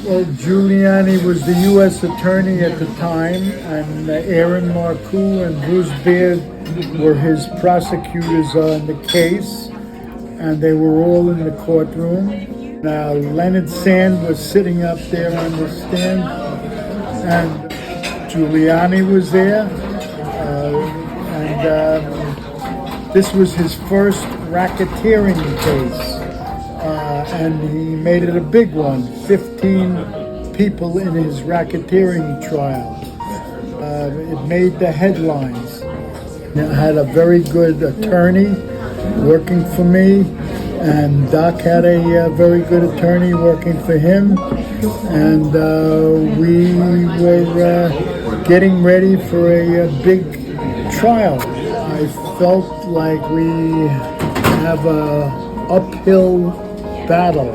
Well, Giuliani was the U.S. attorney at the time, and Aaron Marcoux and Bruce Baird were his prosecutors on the case, and they were all in the courtroom. Now, Leonard Sand was sitting up there on the stand, and Giuliani was there, and this was his first racketeering case. And he made it a big one, 15 people in his racketeering trial. It made the headlines. I had a very good attorney working for me, and Doc had a very good attorney working for him, and we were getting ready for a big trial. I felt like we have a uphill battle.